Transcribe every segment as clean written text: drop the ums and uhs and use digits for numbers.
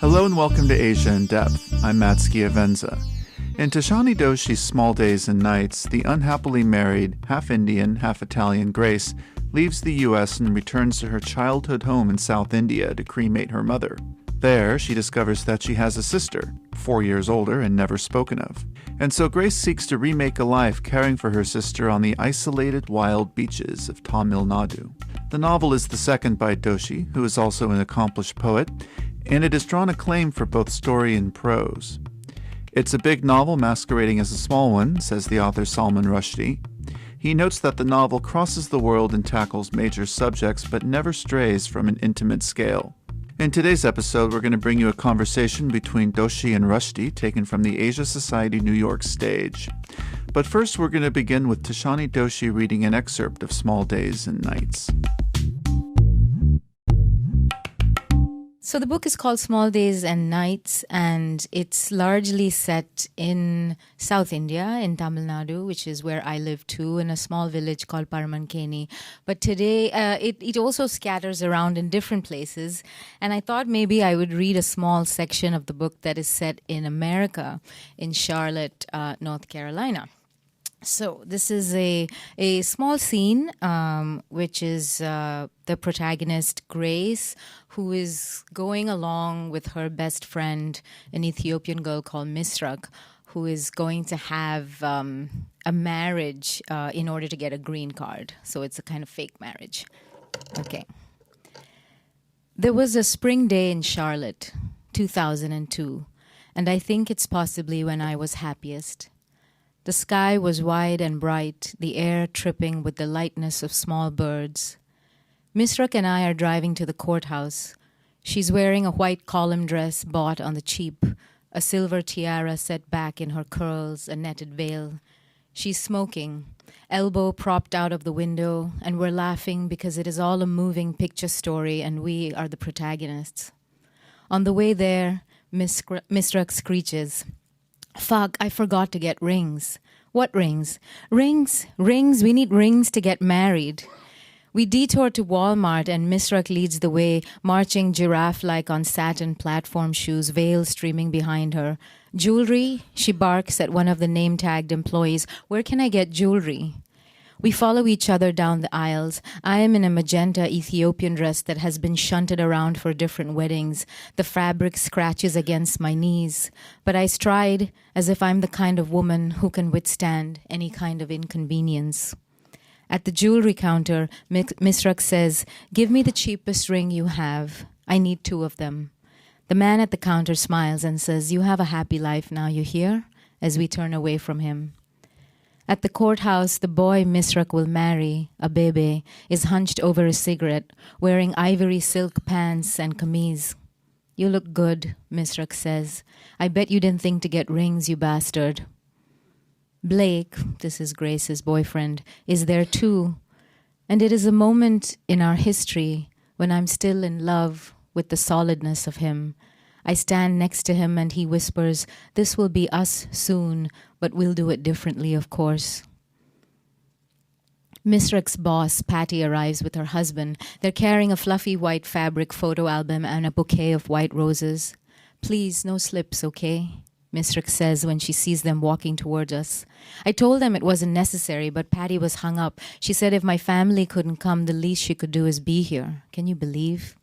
Hello and welcome to Asia in Depth. I'm Matt Schiavenza. In Tishani Doshi's Small Days and Nights, the unhappily married, half-Indian, half-Italian Grace leaves the U.S. and returns to her childhood home in South India to cremate her mother. There, she discovers that she has a sister, 4 years older and never spoken of. And so Grace seeks to remake a life caring for her sister on the isolated wild beaches of Tamil Nadu. The novel is the second by Doshi, who is also an accomplished poet, and it has drawn acclaim for both story and prose. It's a big novel masquerading as a small one, says the author Salman Rushdie. He notes that the novel crosses the world and tackles major subjects, but never strays from an intimate scale. In today's episode, we're going to bring you a conversation between Doshi and Rushdie taken from the Asia Society New York stage. But first, we're going to begin with Tishani Doshi reading an excerpt of Small Days and Nights. So the book is called Small Days and Nights, and it's largely set in South India, in Tamil Nadu, which is where I live too, in a small village called Paramankeni. But today, it also scatters around in different places, and I thought maybe I would read a small section of the book that is set in America, in Charlotte, North Carolina. So this is a small scene, which is the protagonist, Grace, who is going along with her best friend, an Ethiopian girl called Misrak, who is going to have a marriage in order to get a green card. So it's a kind of fake marriage. Okay. There was a spring day in Charlotte, 2002, and I think it's possibly when I was happiest. The sky was wide and bright, the air tripping with the lightness of small birds. Misrak and I are driving to the courthouse. She's wearing a white column dress bought on the cheap, a silver tiara set back in her curls, a netted veil. She's smoking, elbow propped out of the window, and we're laughing because it is all a moving picture story and we are the protagonists. On the way there, Misrak screeches, "Fuck, I forgot to get rings." "What rings?" Rings, we need rings to get married." We detour to Walmart and Misrak leads the way, marching giraffe-like on satin platform shoes, veil streaming behind her. "Jewelry?" She barks at one of the name-tagged employees. "Where can I get jewelry?" We follow each other down the aisles. I am in a magenta Ethiopian dress that has been shunted around for different weddings. The fabric scratches against my knees. But I stride as if I'm the kind of woman who can withstand any kind of inconvenience. At the jewelry counter, Misrak says, "Give me the cheapest ring you have. I need 2 of them." The man at the counter smiles and says, "You have a happy life now, you hear?" as we turn away from him. At the courthouse, the boy Misrak will marry, a bebe, is hunched over a cigarette, wearing ivory silk pants and kameez. "You look good," Misrak says. "I bet you didn't think to get rings, you bastard." Blake, this is Grace's boyfriend, is there too. And it is a moment in our history when I'm still in love with the solidness of him. I stand next to him and he whispers, "This will be us soon, but we'll do it differently, of course." Misrak's boss, Patty, arrives with her husband. They're carrying a fluffy white fabric photo album and a bouquet of white roses. "Please, no slips, okay?" Misrak says when she sees them walking toward us. I told them it wasn't necessary, but Patty was hung up. She said if my family couldn't come, the least she could do is be here. Can you believe?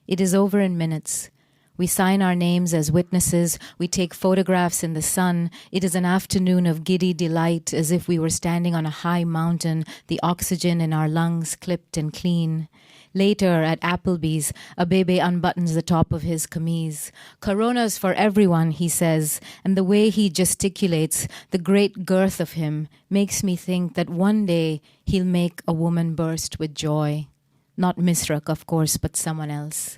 It is over in minutes. We sign our names as witnesses. We take photographs in the sun. It is an afternoon of giddy delight, as if we were standing on a high mountain, the oxygen in our lungs clipped and clean. Later, at Applebee's, a bebe unbuttons the top of his kameez. "Coronas for everyone," he says, and the way he gesticulates, the great girth of him, makes me think that one day he'll make a woman burst with joy. Not Misrak, of course, but someone else.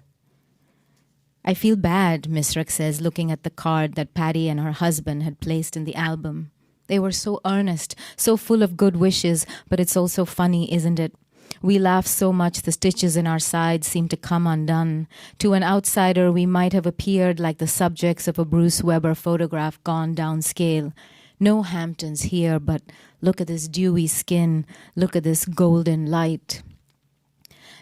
"I feel bad," Misrak says, looking at the card that Patty and her husband had placed in the album. They were so earnest, so full of good wishes, but it's also funny, isn't it? We laugh so much the stitches in our sides seem to come undone. To an outsider, we might have appeared like the subjects of a Bruce Weber photograph gone downscale. No Hamptons here, but look at this dewy skin, look at this golden light.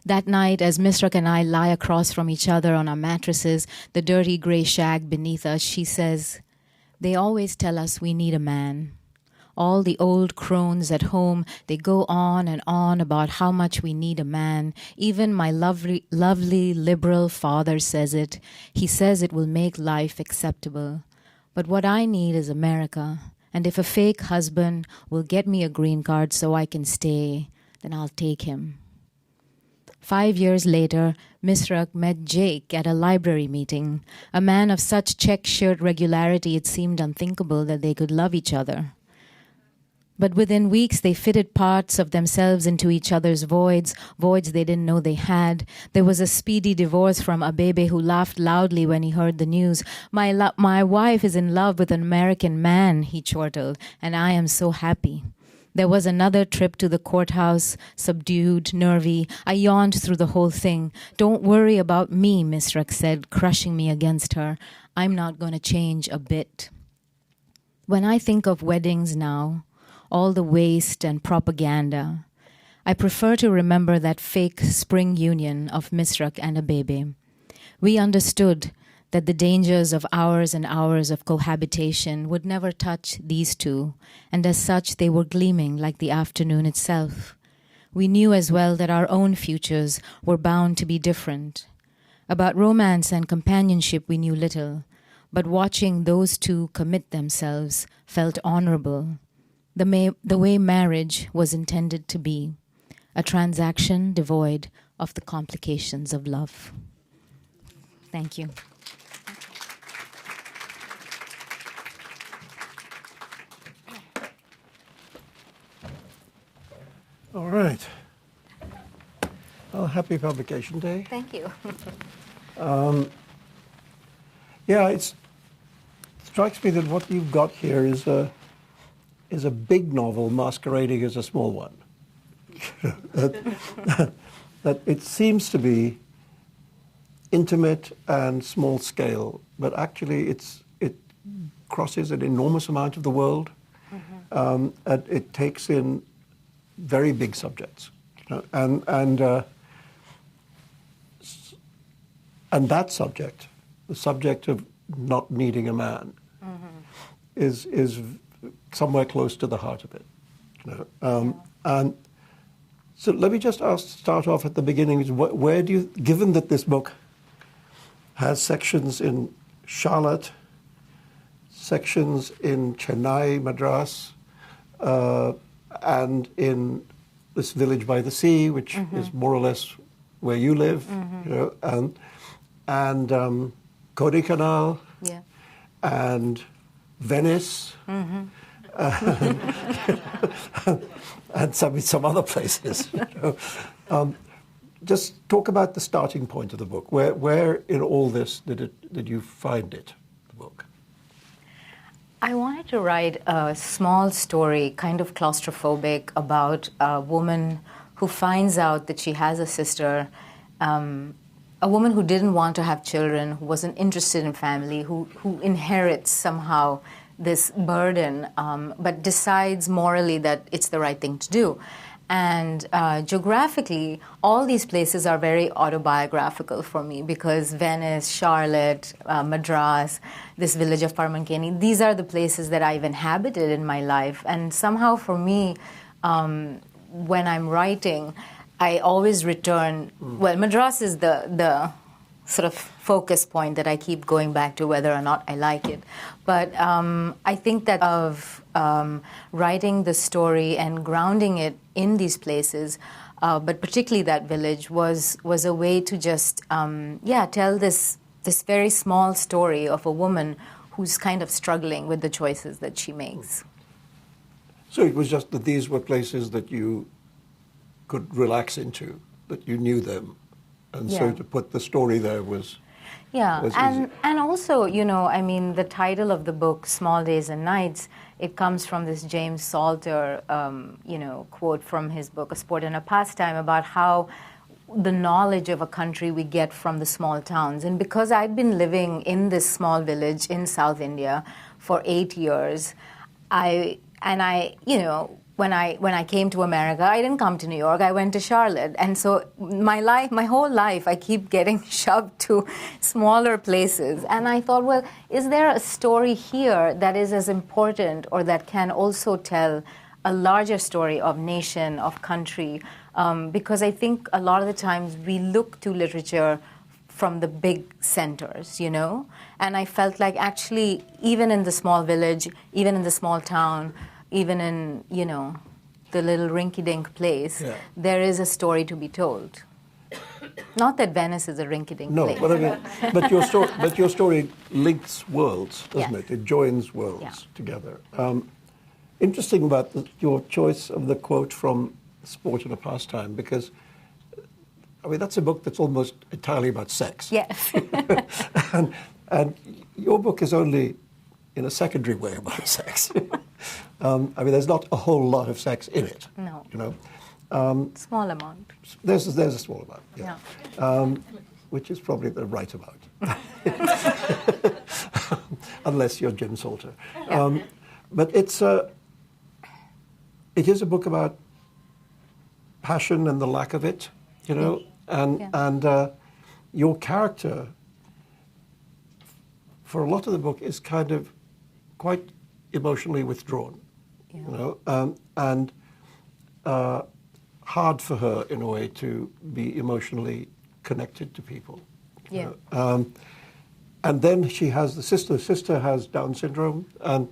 That night, as Misrak and I lie across from each other on our mattresses, the dirty gray shag beneath us, she says, "They always tell us we need a man. All the old crones at home, they go on and on about how much we need a man. Even my lovely liberal father says it. He says it will make life acceptable. But what I need is America. And if a fake husband will get me a green card so I can stay, then I'll take him." 5 years later, Misrak met Jake at a library meeting, a man of such check shirt regularity it seemed unthinkable that they could love each other. But within weeks, they fitted parts of themselves into each other's voids they didn't know they had. There was a speedy divorce from Abebe, who laughed loudly when he heard the news. My wife is in love with an American man," he chortled, "and I am so happy." There was another trip to the courthouse, subdued, nervy. I yawned through the whole thing. "Don't worry about me," Misrak said, crushing me against her. "I'm not going to change a bit." When I think of weddings now, all the waste and propaganda, I prefer to remember that fake spring union of Misrak and Abebe. We understood that the dangers of hours and hours of cohabitation would never touch these two, and as such they were gleaming like the afternoon itself. We knew as well that our own futures were bound to be different. About romance and companionship we knew little, but watching those two commit themselves felt honorable, the way marriage was intended to be, a transaction devoid of the complications of love. Thank you. All right. Well, happy Publication Day. Thank you. Yeah, it strikes me that what you've got here is a big novel masquerading as a small one. that it seems to be intimate and small scale, but actually it crosses an enormous amount of the world. And it takes in very big subjects, and that subject, the subject of not needing a man, is somewhere close to the heart of it. And so let me just start off at the beginning. Where do you, given that this book has sections in Charlotte, sections in Chennai, Madras, and in this village by the sea, which is more or less where you live, and Kodaikanal, and Venice, and some other places. Just talk about the starting point of the book. Where in all this did you find it, the book? I wanted to write a small story, kind of claustrophobic, about a woman who finds out that she has a sister, a woman who didn't want to have children, who wasn't interested in family, who inherits somehow this burden, but decides morally that it's the right thing to do. And geographically, all these places are very autobiographical for me, because Venice, Charlotte, Madras, this village of Parmankeni, these are the places that I've inhabited in my life. And somehow for me, when I'm writing, I always return, well, Madras is the sort of focus point that I keep going back to whether or not I like it. But I think that of writing the story and grounding it in these places, but particularly that village, was a way to just, tell this very small story of a woman who's kind of struggling with the choices that she makes. So it was just that these were places that you could relax into, that you knew them. And so to put the story there was easy. And also, the title of the book, Small Days and Nights, it comes from this James Salter, quote from his book, A Sport and a Pastime, about how the knowledge of a country we get from the small towns. And because I'd been living in this small village in South India for 8 years, when I came to America, I didn't come to New York. I went to Charlotte, and so my whole life, I keep getting shoved to smaller places. And I thought, well, is there a story here that is as important, or that can also tell a larger story of nation, of country? Because I think a lot of the times we look to literature from the big centers, you know? And I felt like actually, even in the small village, even in the small town, even in, you know, the little rinky-dink place, there is a story to be told. Not that Venice is a rinky-dink place. No, but I mean, but your story links worlds, doesn't it? It joins worlds together. Interesting about your choice of the quote from Sport and a Pastime, because, I mean, that's a book that's almost entirely about sex. Yes. and your book is only in a secondary way about sex. I mean, there's not a whole lot of sex in it. No. You know? Small amount. There's a small amount, yeah. Which is probably the right amount. Unless you're Jim Salter. Yeah. But it is a book about passion and the lack of it, you know, and your character, for a lot of the book, is kind of quite emotionally withdrawn, you know, and hard for her in a way to be emotionally connected to people. You know? And then she has the sister. Sister has Down syndrome, and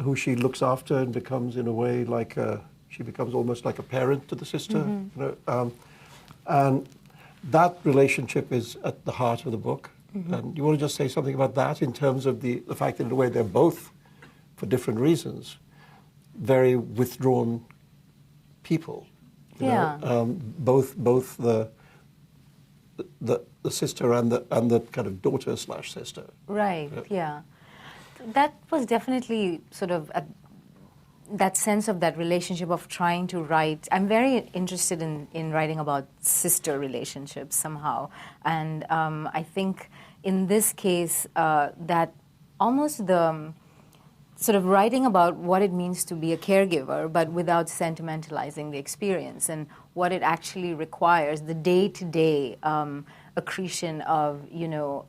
who she looks after and becomes, in a way, like she becomes almost like a parent to the sister. Mm-hmm. You know? And that relationship is at the heart of the book. Mm-hmm. And you want to just say something about that in terms of the fact that, in a way, they're both, for different reasons, very withdrawn people. You know? Both the sister and the kind of daughter / sister. Right. Yeah. That was definitely sort of that sense of that relationship of trying to write. I'm very interested in writing about sister relationships somehow, and I think in this case that almost the sort of writing about what it means to be a caregiver, but without sentimentalizing the experience, and what it actually requires, the day-to-day accretion of, you know,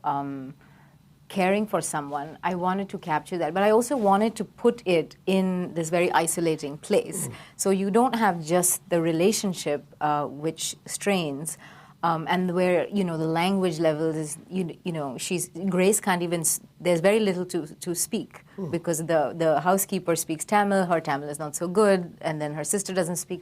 caring for someone. I wanted to capture that, but I also wanted to put it in this very isolating place. So you don't have just the relationship which strains, and where, you know, the language level is, you know, Grace can't even, there's very little to speak, because the housekeeper speaks Tamil, her Tamil is not so good, and then her sister doesn't speak,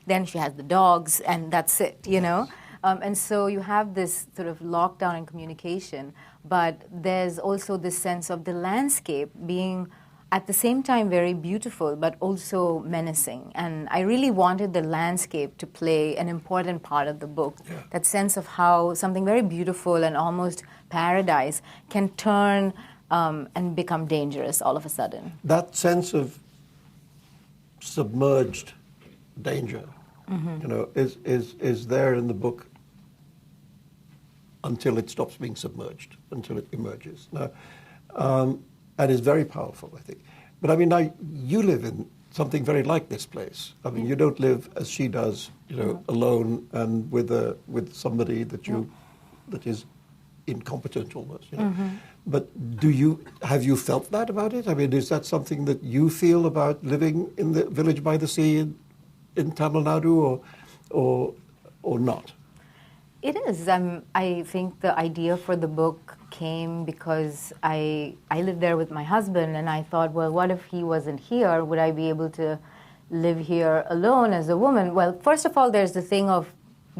then she has the dogs, and that's it, you know? And so you have this sort of lockdown in communication, but there's also this sense of the landscape being at the same time very beautiful, but also menacing. And I really wanted the landscape to play an important part of the book, that sense of how something very beautiful and almost paradise can turn and become dangerous all of a sudden. That sense of submerged danger, you know, is there in the book until it stops being submerged, until it emerges. Now, and is very powerful, I think. But I mean, now you live in something very like this place. I mean, you don't live as she does, you know, alone and with somebody that is incompetent almost. You know? But have you felt that about it? I mean, is that something that you feel about living in the village by the sea in Tamil Nadu, or not? It is. I think the idea for the book came because I lived there with my husband, and I thought, well, what if he wasn't here? Would I be able to live here alone as a woman? Well, first of all, there's the thing of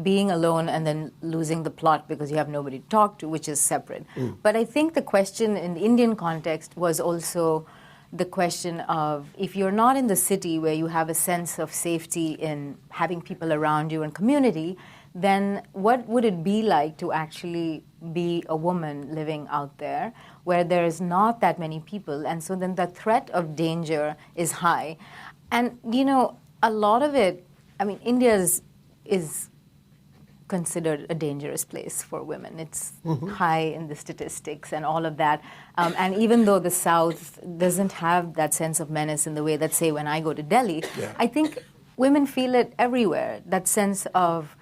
being alone and then losing the plot because you have nobody to talk to, which is separate. But I think the question in the Indian context was also the question of, if you're not in the city where you have a sense of safety in having people around you and community, then what would it be like to actually be a woman living out there where there is not that many people? And so then the threat of danger is high. And, you know, a lot of it, I mean, India is considered a dangerous place for women. It's high in the statistics and all of that. And even though the South doesn't have that sense of menace in the way that, say, when I go to Delhi, I think women feel it everywhere, that sense of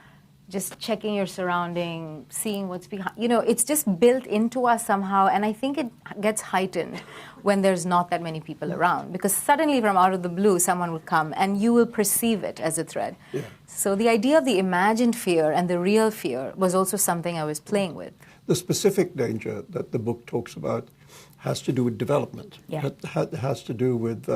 just checking your surrounding, seeing what's behind. You know, it's just built into us somehow, and I think it gets heightened when there's not that many people around, because suddenly from out of the blue, someone will come and you will perceive it as a threat. Yeah. So the idea of the imagined fear and the real fear was also something I was playing with. The specific danger that the book talks about has to do with development. Yeah. It has to do with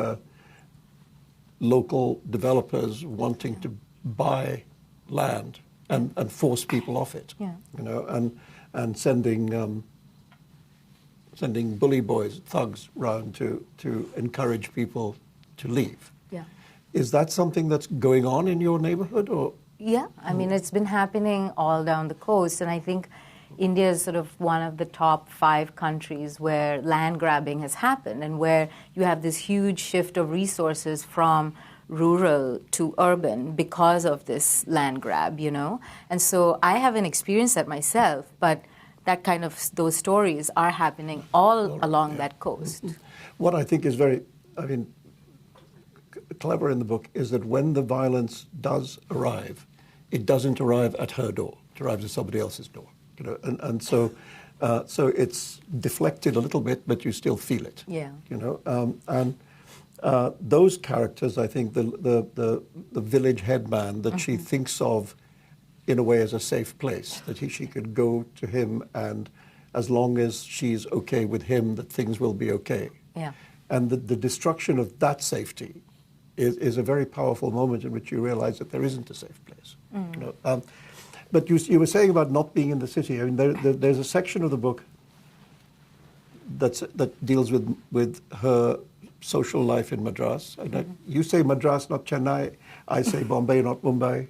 local developers wanting to buy land and force people off it. Yeah. You know, and sending bully boys, thugs, round to encourage people to leave. Yeah. Is that something that's going on in your neighborhood, or? Yeah, I mean, it's been happening all down the coast, and I think India is sort of one of the top 5 countries where land grabbing has happened, and where you have this huge shift of resources from rural to urban because of this land grab, you know? And so I haven't experienced that myself, but that kind of, those stories are happening all along that coast. What I think is very, clever in the book is that when the violence does arrive, it doesn't arrive at her door. It arrives at somebody else's door. You know, and so it's deflected a little bit, but you still feel it. Yeah. You know, and those characters, I think, the village headman that she thinks of in a way as a safe place, that she could go to him, and as long as she's okay with him, that things will be okay. Yeah. And the destruction of that safety is a very powerful moment in which you realize that there isn't a safe place. You know? But you were saying about not being in the city. I mean, there's a section of the book that deals with her social life in Madras. And you say Madras, not Chennai. I say Bombay, not Mumbai.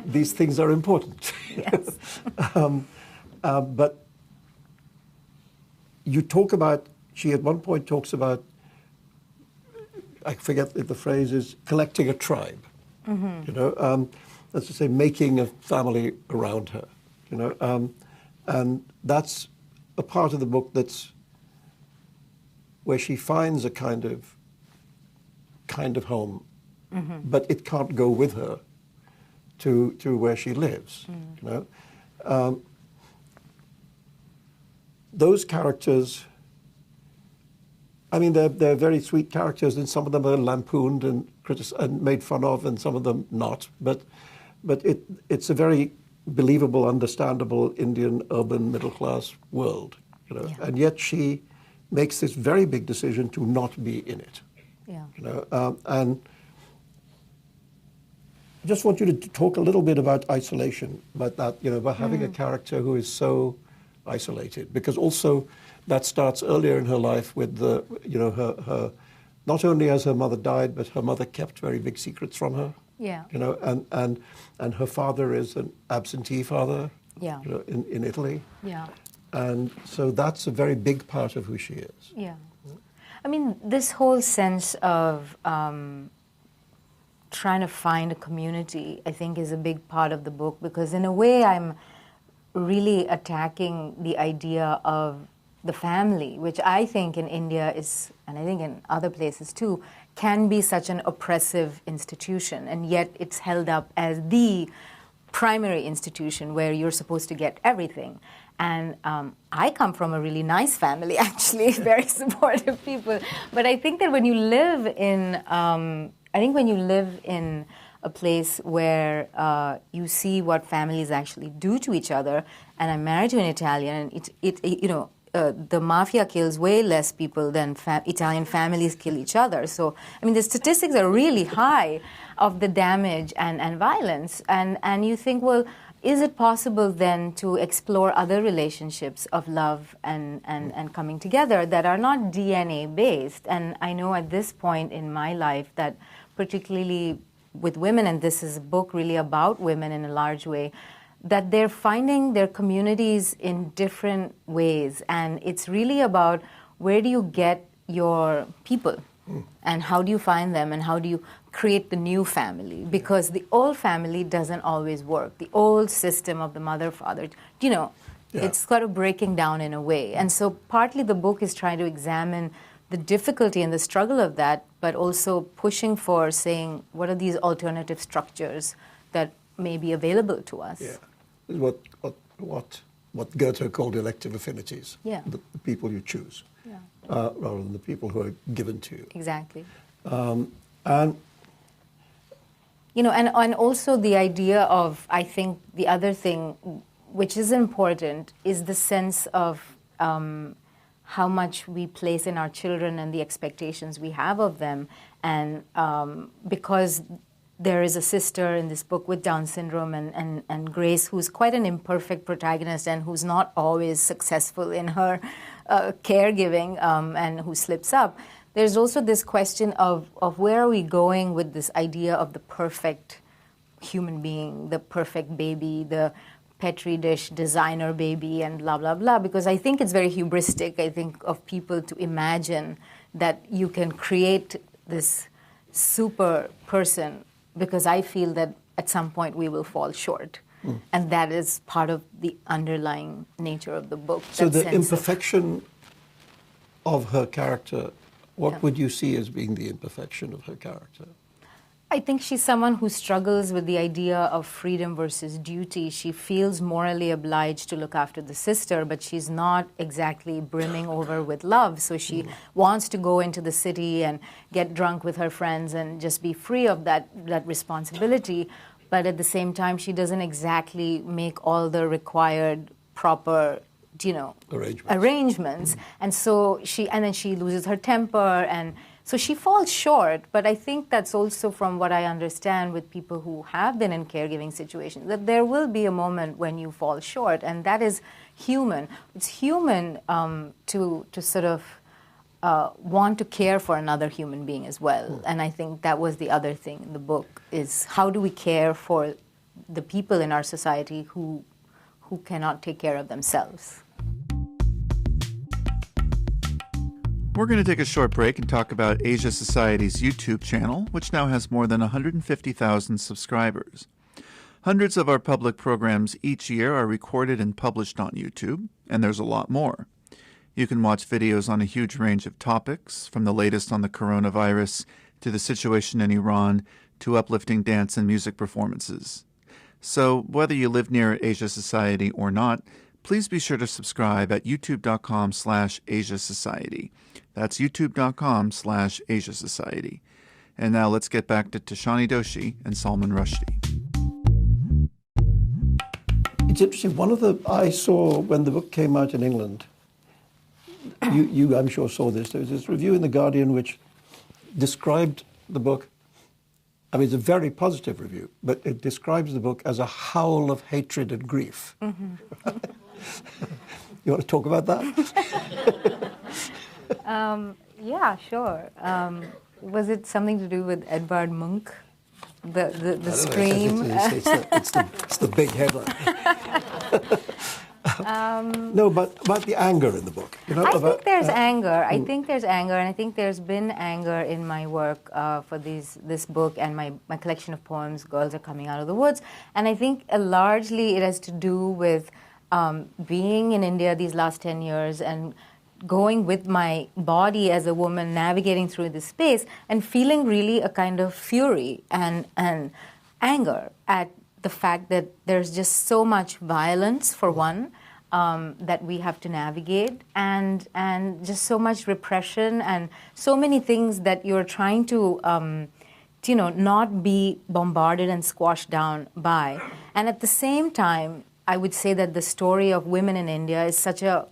These things are important. Yes. But you talk about, she at one point talks about, I forget if the phrase is, collecting a tribe. You know, that's to say, making a family around her. You know, and that's a part of the book that's where she finds a kind of home, but it can't go with her to where she lives. You know, those characters, I mean, they're very sweet characters, and some of them are lampooned and made fun of, and some of them not. But it's a very believable, understandable Indian urban middle class world, you know. Yeah. And yet she makes this very big decision to not be in it. Yeah. You know, and I just want you to talk a little bit about isolation, about that, you know, about having a character who is so isolated, because also that starts earlier in her life with the, you know, her not only has her mother died, but her mother kept very big secrets from her. Yeah. You know, and her father is an absentee father. Yeah. You know, in Italy. Yeah. And so that's a very big part of who she is. Yeah. I mean, this whole sense of trying to find a community, I think, is a big part of the book, because in a way I'm really attacking the idea of the family, which I think in India is, and I think in other places too, can be such an oppressive institution, and yet it's held up as the primary institution where you're supposed to get everything. And I come from a really nice family, actually, very supportive people. But I think that when you live in, a place where you see what families actually do to each other, and I'm married to an Italian, and the mafia kills way less people than Italian families kill each other. So, I mean, the statistics are really high of the damage and violence. And you think, well, is it possible then to explore other relationships of love and coming together that are not DNA-based? And I know at this point in my life that particularly with women, and this is a book really about women in a large way, that they're finding their communities in different ways. And it's really about where do you get your people and how do you find them and how do you create the new family, because the old family doesn't always work. The old system of the mother, father, it's sort of breaking down in a way. And so partly the book is trying to examine the difficulty and the struggle of that, but also pushing for saying, what are these alternative structures that may be available to us? Yeah. What Goethe called elective affinities. Yeah. The people you choose. Yeah. Rather than the people who are given to you. Exactly. And and also the idea of, I think the other thing which is important is the sense of how much we place in our children and the expectations we have of them. And because there is a sister in this book with Down syndrome and Grace, who's quite an imperfect protagonist and who's not always successful in her caregiving and who slips up. There's also this question of where are we going with this idea of the perfect human being, the perfect baby, the Petri dish designer baby, and blah, blah, blah. Because I think it's very hubristic, I think, of people to imagine that you can create this super person, because I feel that at some point we will fall short. And that is part of the underlying nature of the book. So the imperfection of her character, what would you see as being the imperfection of her character? I think she's someone who struggles with the idea of freedom versus duty. She feels morally obliged to look after the sister, but she's not exactly brimming over with love. So she wants to go into the city and get drunk with her friends and just be free of that responsibility. But at the same time, she doesn't exactly make all the required proper arrangements. And so then she loses her temper, and so she falls short. But I think that's also, from what I understand with people who have been in caregiving situations, that there will be a moment when you fall short, and that is human. It's human to sort of want to care for another human being as well. And I think that was the other thing in the book, is how do we care for the people in our society who cannot take care of themselves. We're going to take a short break and talk about Asia Society's YouTube channel, which now has more than 150,000 subscribers. Hundreds of our public programs each year are recorded and published on YouTube, and there's a lot more. You can watch videos on a huge range of topics, from the latest on the coronavirus to the situation in Iran to uplifting dance and music performances. So whether you live near Asia Society or not, please be sure to subscribe at youtube.com/Asia Society. That's youtube.com/Asia Society. And now let's get back to Tishani Doshi and Salman Rushdie. It's interesting. I saw when the book came out in England, you I'm sure saw this, there was this review in The Guardian which described the book. I mean, it's a very positive review, but it describes the book as a howl of hatred and grief. You want to talk about that? Yeah, sure. Was it something to do with Edvard Munch? The scream? It's the big headline. No, but about the anger in the book. I think there's anger. I think there's anger, and I think there's been anger in my work for this book and my collection of poems, Girls Are Coming Out of the Woods. And I think largely it has to do with being in India these last 10 years and going with my body as a woman, navigating through this space and feeling really a kind of fury and anger at the fact that there's just so much violence, for one, that we have to navigate, and just so much repression and so many things that you're trying to, not be bombarded and squashed down by. And at the same time, I would say that the story of women in India is such a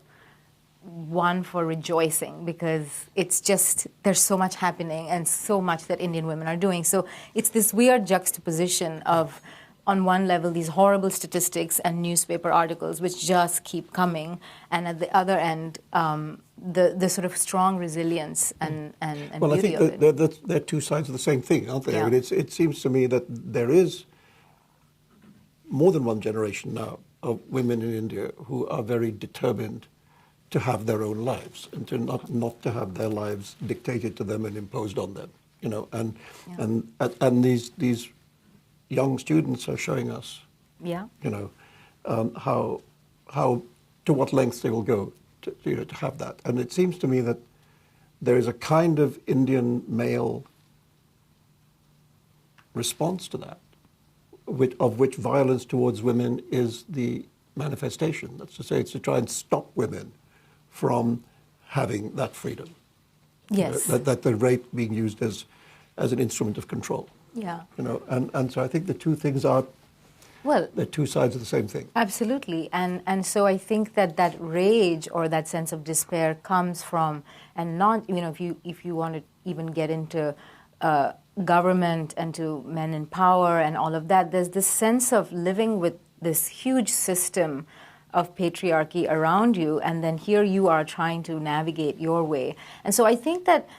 one for rejoicing, because it's just, there's so much happening and so much that Indian women are doing. So it's this weird juxtaposition of, on one level, these horrible statistics and newspaper articles which just keep coming, and at the other end, the sort of strong resilience and well, beauty I think of it. they're two sides of the same thing, aren't they? Yeah. I mean, it seems to me that there is more than one generation now of women in India who are very determined to have their own lives and to not to have their lives dictated to them and imposed on them. you know, and these young students are showing us, you know, how to what lengths they will go to have that. And it seems to me that there is a kind of Indian male response to that, of which violence towards women is the manifestation. That's to say, it's to try and stop women from having that freedom. Yes. That the rape being used as an instrument of control. Yeah. You know, and so I think the two things are, well, they're two sides of the same thing. Absolutely. And so I think that rage or that sense of despair comes from, and not, you know, if you want to even get into government and to men in power and all of that, there's this sense of living with this huge system of patriarchy around you, and then here you are trying to navigate your way. And so I think that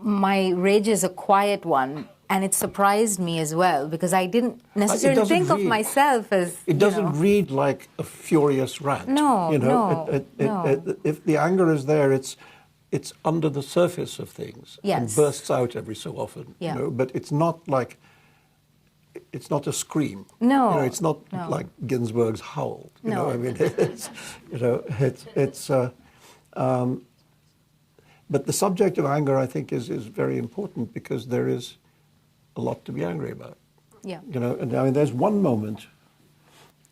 my rage is a quiet one, and it surprised me as well, because I didn't necessarily think of myself as... It doesn't read like a furious rant. No, you know, no. If the anger is there, it's under the surface of things and bursts out every so often. Yeah. You know, but it's not like... It's not a scream. No, you know, it's not like Ginsberg's howl. You know, I mean, it's, you know, it's. But the subject of anger, I think, is very important, because there is a lot to be angry about. Yeah. You know, and I mean, there's one moment.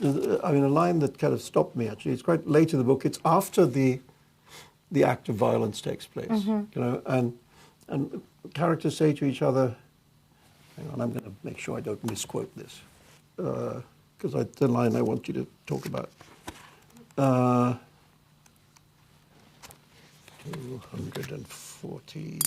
I mean, a line that kind of stopped me. Actually, it's quite late in the book. It's after the act of violence takes place. You know, and characters say to each other. Hang on, I'm going to make sure I don't misquote this, because the line I want you to talk about. 240.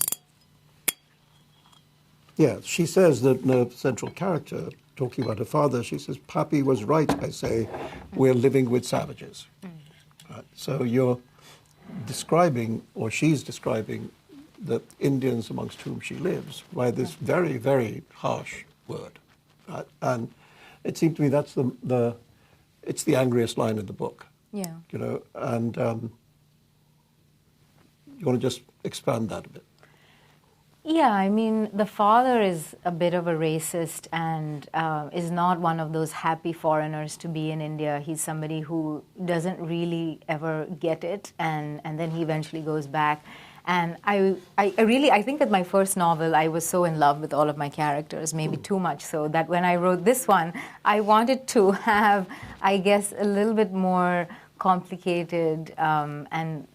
Yeah, she says that the central character, talking about her father, she says, "Papi was right, I say, we're living with savages." Right? So you're describing, or she's describing, the Indians amongst whom she lives by this very, very harsh word, right? And it seemed to me that's it's the angriest line in the book. Yeah. You know, and you want to just expand that a bit? Yeah, I mean, the father is a bit of a racist and is not one of those happy foreigners to be in India. He's somebody who doesn't really ever get it, and then he eventually goes back. And I think that my first novel, I was so in love with all of my characters, maybe too much so, that when I wrote this one, I wanted to have, I guess, a little bit more complicated and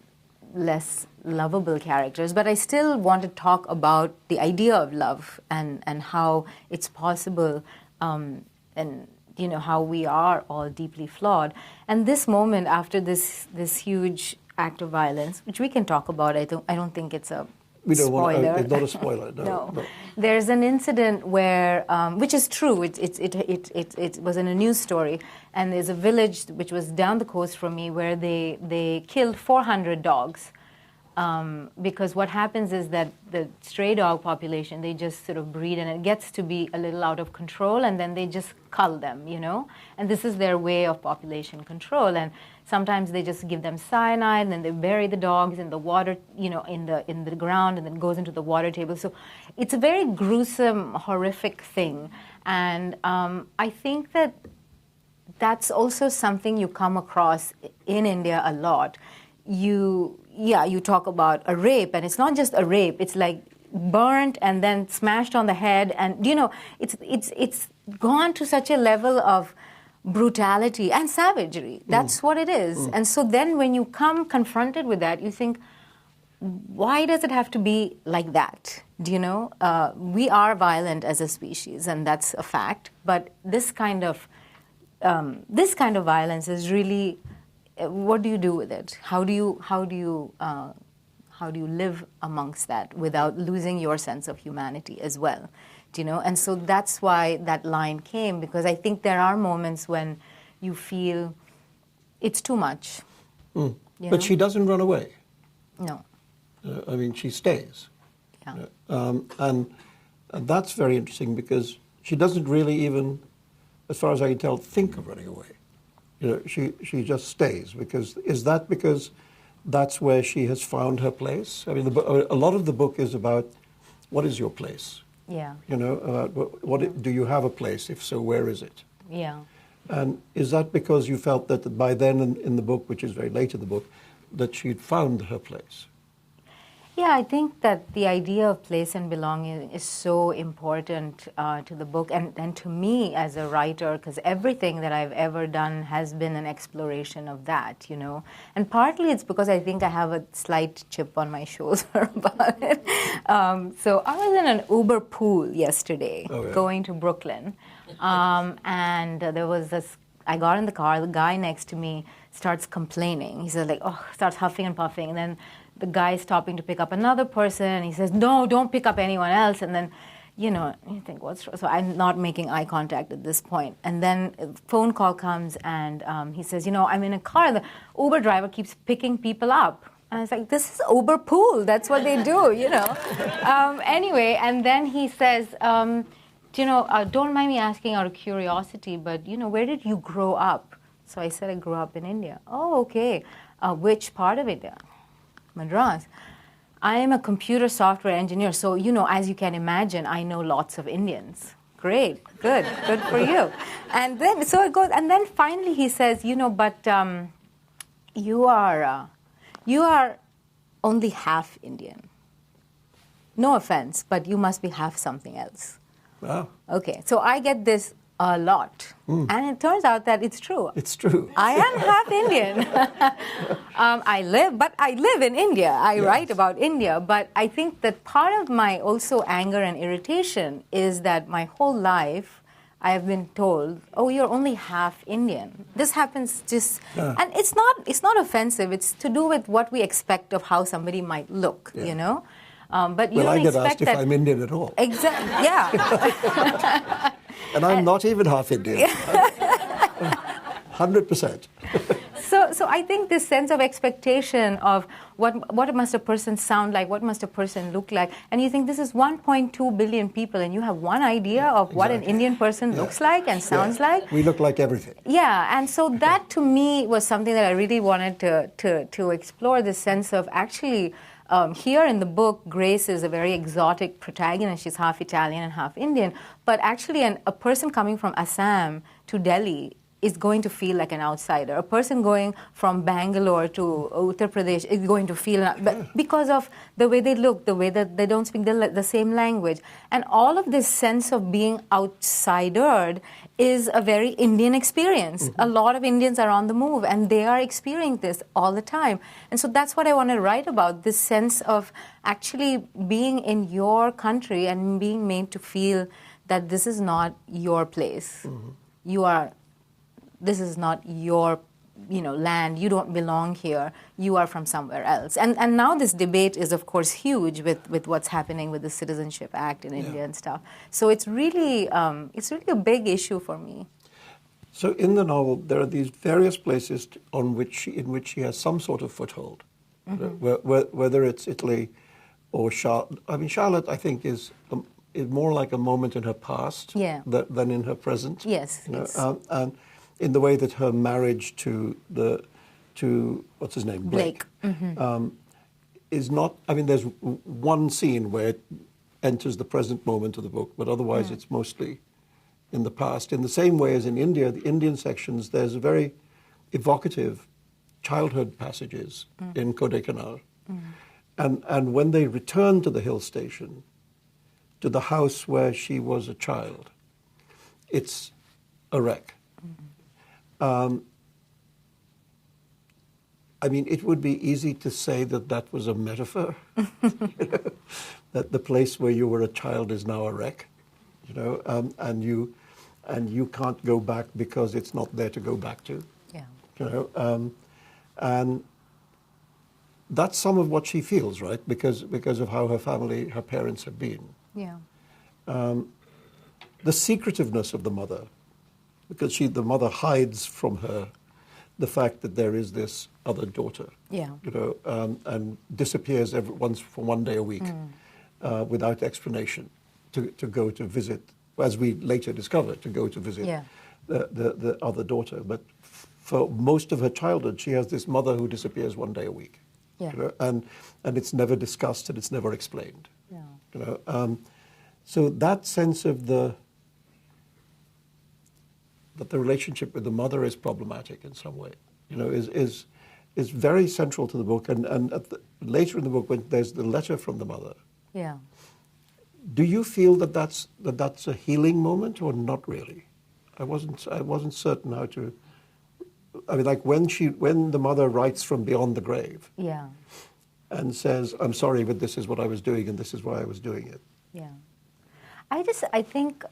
less lovable characters. But I still want to talk about the idea of love and how it's possible, and you know, how we are all deeply flawed. And this moment after this huge act of violence, which we can talk about. I don't think it's a spoiler. It's not a spoiler. No. There's an incident where, which is true. It was in a news story, and there's a village which was down the coast from me where they killed 400 dogs. Because what happens is that the stray dog population, they just sort of breed, and it gets to be a little out of control, and then they just cull them, you know? And this is their way of population control. And sometimes they just give them cyanide, and then they bury the dogs in the water, you know, in the ground, and then it goes into the water table. So it's a very gruesome, horrific thing. And I think that that's also something you come across in India a lot. You talk about a rape, and it's not just a rape. It's like burnt and then smashed on the head, and you know, it's gone to such a level of brutality and savagery. That's what it is. And so then when you come confronted with that, you think, why does it have to be like that? Do you know? We are violent as a species, and that's a fact. But this kind of violence is really. What do you do with it? How do you live amongst that without losing your sense of humanity as well? Do you know? And so that's why that line came, because I think there are moments when you feel it's too much. But know? She doesn't run away. No. I mean, she stays. Yeah. And that's very interesting, because she doesn't really even, as far as I can tell, think of running away. You know, she just stays. Because that's where she has found her place? I mean, a lot of the book is about what is your place? Yeah. You know, do you have a place? If so, where is it? Yeah. And is that because you felt that by then in the book, which is very late in the book, that she'd found her place? Yeah, I think that the idea of place and belonging is so important to the book and to me as a writer, because everything that I've ever done has been an exploration of that, you know. And partly it's because I think I have a slight chip on my shoulder about it. So I was in an Uber pool yesterday, going to Brooklyn, and there was this, I got in the car, the guy next to me starts complaining. He says, like, oh, starts huffing and puffing, and then the guy stopping to pick up another person, and he says, no, don't pick up anyone else. And then, you know, you think, what's wrong? So I'm not making eye contact at this point. And then a phone call comes, and he says, you know, I'm in a car. The Uber driver keeps picking people up. And I was like, this is Uber pool. That's what they do, you know. Anyway, and then he says, you know, don't mind me asking out of curiosity, but, you know, where did you grow up? So I said, I grew up in India. Oh, okay. Which part of India? Madras. I am a computer software engineer, so, you know, as you can imagine, I know lots of Indians. Great, good for you. And then, so it goes, and then finally he says, you know, but you are only half Indian. No offense, but you must be half something else. Wow. Okay, so I get this a lot. And it turns out that it's true. It's true. I am half Indian. I live in India. I write about India. But I think that part of my also anger and irritation is that my whole life I have been told, oh, you're only half Indian. This happens just, and it's not offensive. It's to do with what we expect of how somebody might look, you know? But you don't I get expect asked if I'm Indian at all. Exactly, yeah. And I'm not even half Indian. 100%. So I think this sense of expectation of what must a person sound like, what must a person look like, and you think this is 1.2 billion people and you have one idea of what an Indian person looks like and sounds like. We look like everything. Yeah, and so that to me was something that I really wanted to explore, this sense of actually here in the book, Grace is a very exotic protagonist. She's half Italian and half Indian. But actually, a person coming from Assam to Delhi is going to feel like an outsider. A person going from Bangalore to Uttar Pradesh is going to feel, because of the way they look, the way that they don't speak the same language. And all of this sense of being outsidered is a very Indian experience. A lot of Indians are on the move, and they are experiencing this all the time. And so that's what I want to write about, this sense of actually being in your country and being made to feel that this is not your place. This is not your, land. You don't belong here. You are from somewhere else. And now this debate is, of course, huge with what's happening with the Citizenship Act in India and stuff. So it's really a big issue for me. So in the novel, there are these various places in which she has some sort of foothold, whether it's Italy or Charlotte. I mean, Charlotte, I think, is more like a moment in her past than in her present. Yes. And in the way that her marriage to what's his name, Blake, is not. I mean, there's one scene where it enters the present moment of the book, but otherwise it's mostly in the past. In the same way as in India, the Indian sections, there's very evocative childhood passages in Kodaikanal, and when they return to the hill station, to the house where she was a child, it's a wreck. I mean, it would be easy to say that was a metaphor, that the place where you were a child is now a wreck, and you can't go back because it's not there to go back to. Yeah. And that's some of what she feels, right? Because of how her parents have been. Yeah. The secretiveness of the mother, because the mother hides from her the fact that there is this other daughter, and disappears for one day a week without explanation to go to visit, as we later discover, to go to visit the other daughter. But for most of her childhood, she has this mother who disappears one day a week, and it's never discussed and it's never explained. Yeah. So that sense of that the relationship with the mother is problematic in some way, is very central to the book. And later in the book, when there's the letter from the mother, yeah. Do you feel that's a healing moment or not really? I wasn't certain how to. I mean, like when the mother writes from beyond the grave, yeah, and says, "I'm sorry, but this is what I was doing, and this is why I was doing it." yeah. I think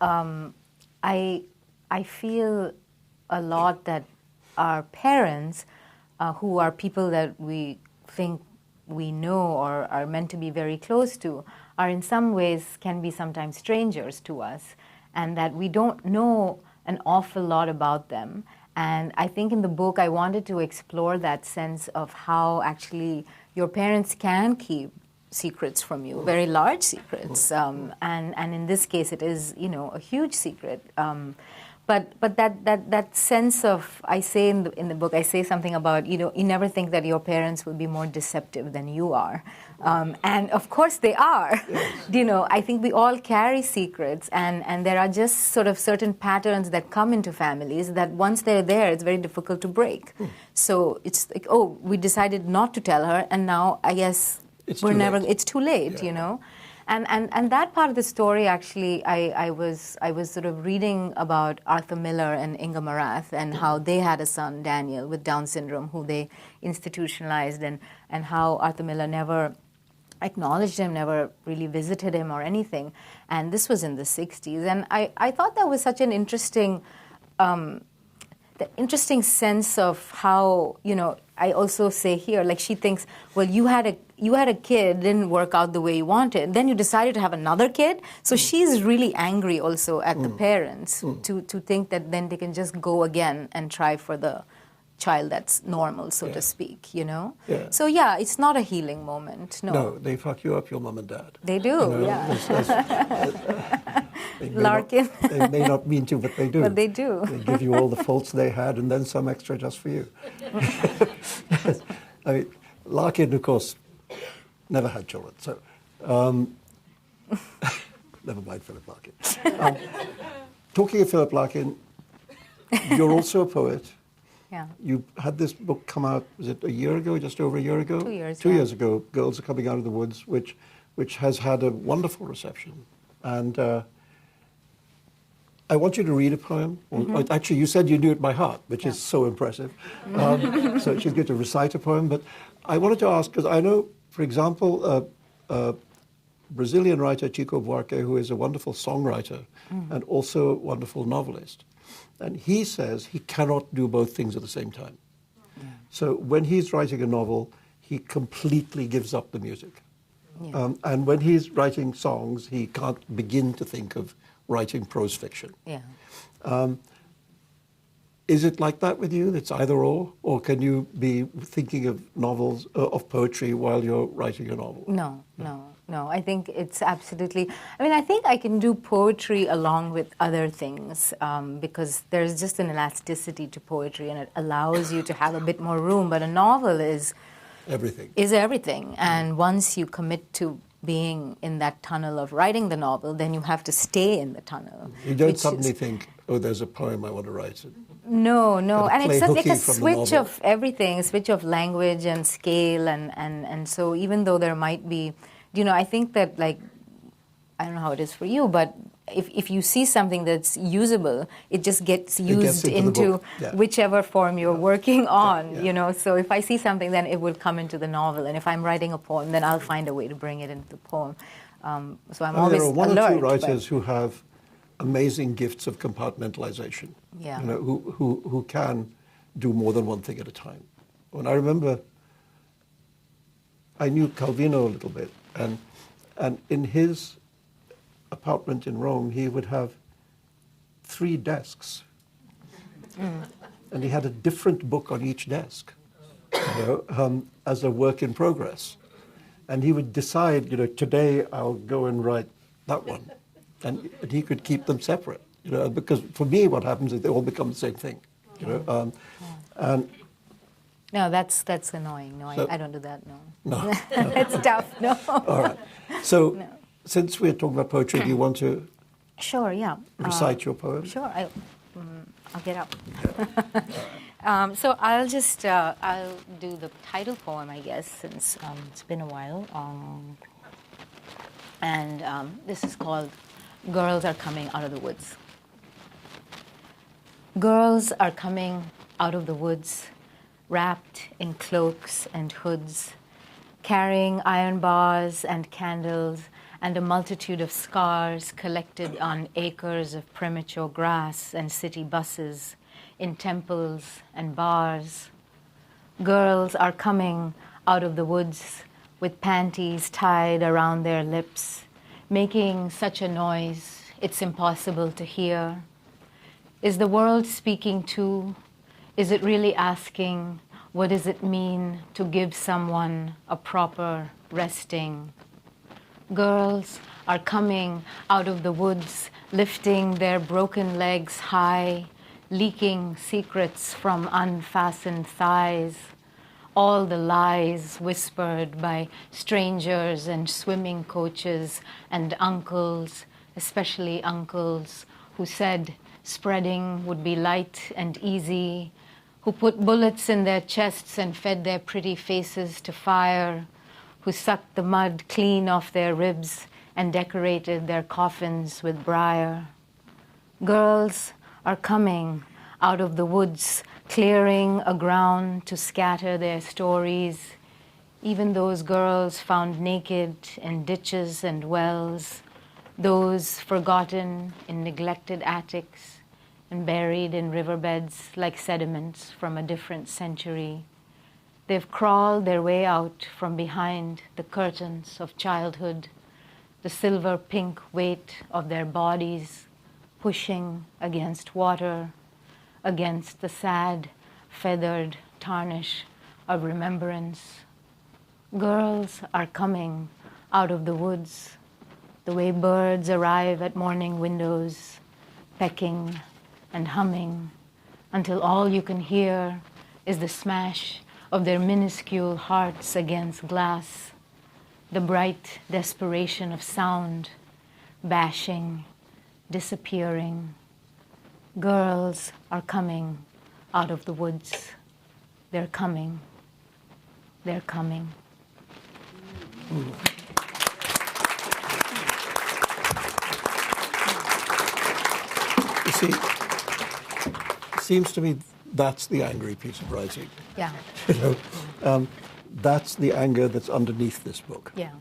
I feel a lot that our parents, who are people that we think we know or are meant to be very close to, are in some ways can be sometimes strangers to us, and that we don't know an awful lot about them. And I think in the book I wanted to explore that sense of how actually your parents can keep secrets from you, very large secrets, and in this case it is, a huge secret. But that sense of, I say in the book, I say something about, you never think that your parents will be more deceptive than you are. And of course they are. Yes. I think we all carry secrets, and there are just sort of certain patterns that come into families that once they're there, it's very difficult to break. So it's like, oh, we decided not to tell her, and now I guess it's too late, yeah. And that part of the story, actually, I was sort of reading about Arthur Miller and Inga Marath and how they had a son, Daniel, with Down syndrome, who they institutionalized, and how Arthur Miller never acknowledged him, never really visited him or anything. And this was in the 60s. And I thought that was such an interesting sense of how, I also say here, like she thinks, well, you had a kid, didn't work out the way you wanted, then you decided to have another kid. So she's really angry also at the parents to think that then they can just go again and try for the child that's normal, so to speak, Yeah. So yeah, it's not a healing moment, no. No, they fuck you up, your mom and dad. They do, Larkin. They may not mean to, but they do. But they do. They give you all the faults they had and then some extra just for you. I mean, Larkin, of course, never had children, so never mind Philip Larkin. Talking of Philip Larkin, you're also a poet. Yeah. You had this book come out, was it a year ago, just over a year ago? 2 years. 2 years ago, Girls Are Coming Out of the Woods, which has had a wonderful reception. And I want you to read a poem. Mm-hmm. Actually, you said you knew it by heart, which is so impressive. So she's going to recite a poem. But I wanted to ask, because I know, for example, Brazilian writer Chico Buarque, who is a wonderful songwriter and also a wonderful novelist. And he says he cannot do both things at the same time. Yeah. So when he's writing a novel, he completely gives up the music. Yeah. And when he's writing songs, he can't begin to think of writing prose fiction. Yeah. Is it like that with you? It's either or can you be thinking of novels, of poetry while you're writing a novel? No. I think it's absolutely. I mean, I think I can do poetry along with other things because there's just an elasticity to poetry, and it allows you to have a bit more room. But a novel is everything, and once you commit to being in that tunnel of writing the novel, then you have to stay in the tunnel. You don't suddenly think, oh, there's a poem I want to write. No, and it's like a switch of everything, a switch of language and scale, and so even though there might be, I think that, like, I don't know how it is for you, but if you see something that's usable, it just gets used into whichever form you're working on, So if I see something, then it will come into the novel, and if I'm writing a poem, then I'll find a way to bring it into the poem. So I'm always alert. There are one or two writers who have amazing gifts of compartmentalization, who can do more than one thing at a time. When I remember, I knew Calvino a little bit, and in his apartment in Rome, he would have 3 desks, and he had a different book on each desk, as a work in progress. And he would decide, today I'll go and write that one. And he could keep them separate, because for me what happens is they all become the same thing, And no, that's annoying. No, so, I don't do that, no. No. It's tough, no. All right. So since we're talking about poetry, do you want to Sure, yeah. recite your poem? Sure, I'll get up. So I'll just, I'll do the title poem, I guess, since it's been a while. And this is called Girls Are Coming Out of the Woods. Girls are coming out of the woods, wrapped in cloaks and hoods, carrying iron bars and candles and a multitude of scars collected on acres of premature grass and city buses, in temples and bars. Girls are coming out of the woods with panties tied around their lips, making such a noise it's impossible to hear. Is the world speaking too? Is it really asking, what does it mean to give someone a proper resting? Girls are coming out of the woods, lifting their broken legs high, leaking secrets from unfastened thighs. All the lies whispered by strangers and swimming coaches and uncles, especially uncles, who said spreading would be light and easy, who put bullets in their chests and fed their pretty faces to fire, who sucked the mud clean off their ribs and decorated their coffins with briar. Girls are coming out of the woods, clearing a ground to scatter their stories. Even those girls found naked in ditches and wells, those forgotten in neglected attics and buried in riverbeds like sediments from a different century. They've crawled their way out from behind the curtains of childhood, the silver-pink weight of their bodies pushing against water, against the sad, feathered tarnish of remembrance. Girls are coming out of the woods, the way birds arrive at morning windows, pecking and humming, until all you can hear is the smash of their minuscule hearts against glass, the bright desperation of sound, bashing, disappearing. Girls are coming out of the woods. They're coming. They're coming. You see, it seems to me that's the angry piece of writing. Yeah. You know, that's the anger that's underneath this book. Yeah.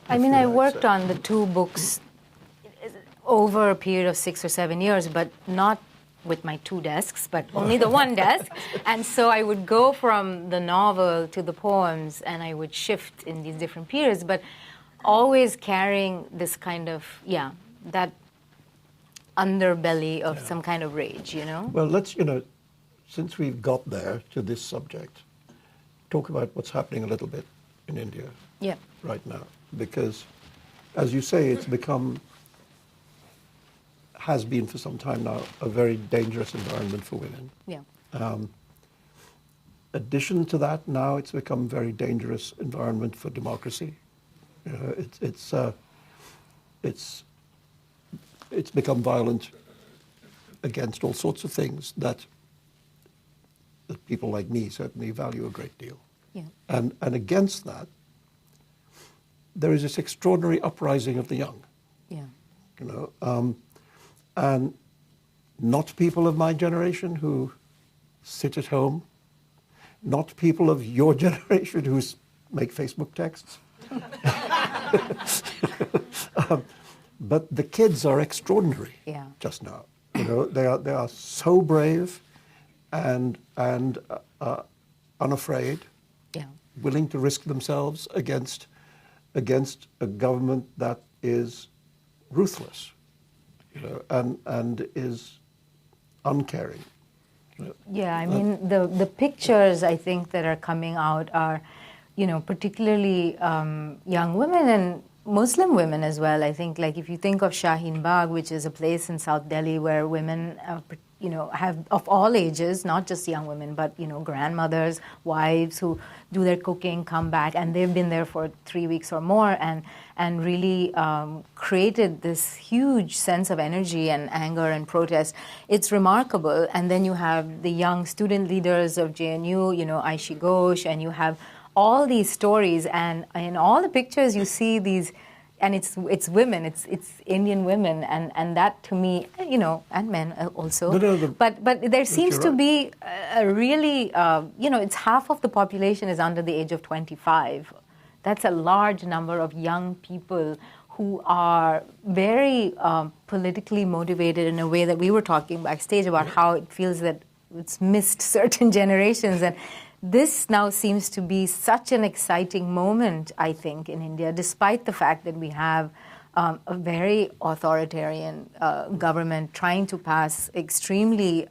I mean, I worked on the two books over a period of 6 or 7 years, but not with my two desks, but only the one desk. And so I would go from the novel to the poems, and I would shift in these different periods, but always carrying this kind of, that underbelly of some kind of rage, you know? Well, let's, since we've got there to this subject, talk about what's happening a little bit in India right now. Because, as you say, it's has been for some time now, a very dangerous environment for women. Yeah. Addition to that, now it's become a very dangerous environment for democracy. It's become violent against all sorts of things that people like me certainly value a great deal. Yeah. And against that, there is this extraordinary uprising of the young. Yeah. And not people of my generation who sit at home, not people of your generation who make Facebook texts. But the kids are extraordinary just now. They are so brave and unafraid, willing to risk themselves against a government that is ruthless, and is uncaring. Yeah, I mean, the pictures, I think, that are coming out are, particularly young women and Muslim women as well. I think, like, if you think of Shaheen Bagh, which is a place in South Delhi where women, have of all ages, not just young women, but, grandmothers, wives who do their cooking, come back, and they've been there for 3 weeks or more, and really created this huge sense of energy and anger and protest. It's remarkable. And then you have the young student leaders of JNU, Aishi Ghosh, and you have all these stories, and in all the pictures you see these, and it's women, it's Indian women, and that to me, and men also. But there seems to be a really, it's half of the population is under the age of 25. That's a large number of young people who are very politically motivated in a way that we were talking backstage about how it feels that it's missed certain generations. And this now seems to be such an exciting moment, I think, in India, despite the fact that we have a very authoritarian government trying to pass extremely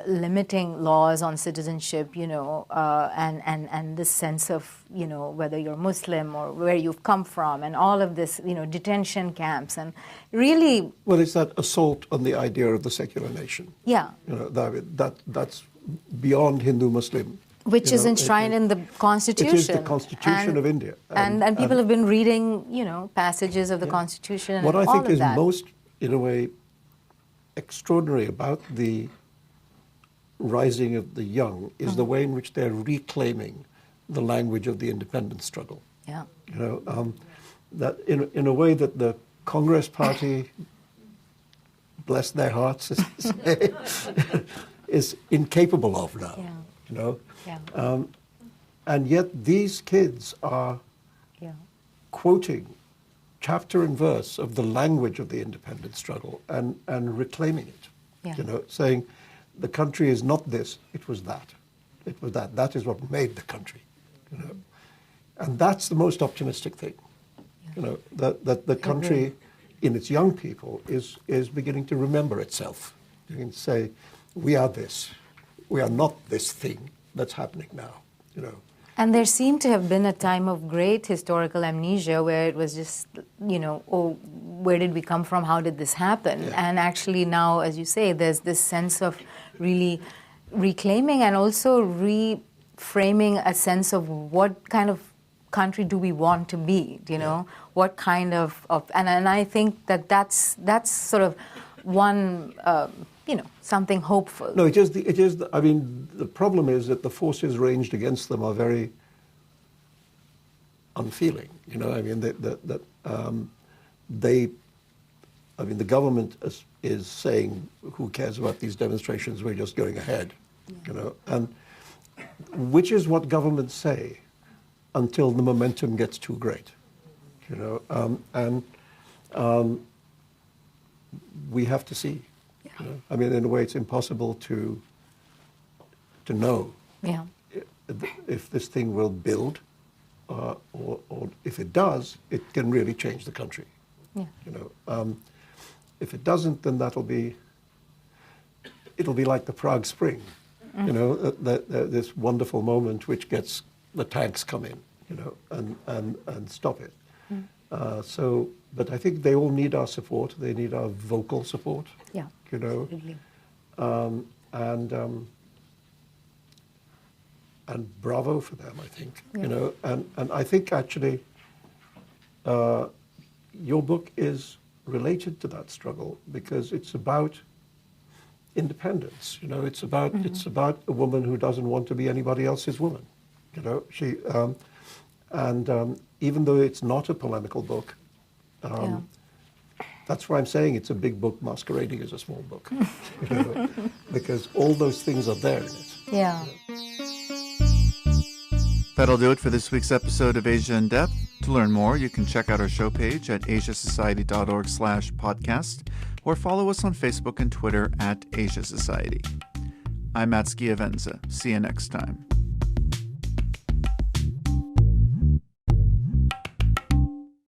limiting laws on citizenship, and this sense of, whether you're Muslim or where you've come from, and all of this, detention camps, and really... Well, it's that assault on the idea of the secular nation. Yeah. That's beyond Hindu-Muslim. Which is enshrined in the Constitution. It is the Constitution of India. And people have been reading, passages of the Constitution and all of that. What I think is most, in a way, extraordinary about the rising of the young is the way in which they're reclaiming the language of the independence struggle. Yeah. That in a way that the Congress Party, bless their hearts, is incapable of now. Yeah. Yeah. And yet these kids are quoting chapter and verse of the language of the independence struggle and reclaiming it. Saying the country is not this, it was that. It was that. That is what made the country. And that's the most optimistic thing. That the country in its young people is beginning to remember itself. You can say, we are this. We are not this thing that's happening now, And there seemed to have been a time of great historical amnesia where it was just, where did we come from? How did this happen? Yeah. And actually now, as you say, there's this sense of really reclaiming and also reframing a sense of what kind of country do we want to be, What kind of and I think that's sort of one, something hopeful. No, it is. I mean, the problem is that the forces ranged against them are very unfeeling. I mean, the government is saying, who cares about these demonstrations? We're just going ahead, and which is what governments say until the momentum gets too great, we have to see. I mean, in a way, it's impossible to know if this thing will build, or if it does, it can really change the country. Yeah. If it doesn't, then it'll be like the Prague Spring, this wonderful moment which gets the tanks come in, and stop it. But I think they all need our support. They need our vocal support. Yeah. Absolutely. And bravo for them, I think. And I think actually your book is related to that struggle because it's about independence. It's about a woman who doesn't want to be anybody else's woman. She even though it's not a polemical book, that's why I'm saying it's a big book masquerading as a small book, because all those things are there in it. Yeah. That'll do it for this week's episode of Asia in Depth. To learn more, you can check out our show page at asiasociety.org/podcast or follow us on Facebook and Twitter at Asia Society. I'm Matt Schiavenza. See you next time.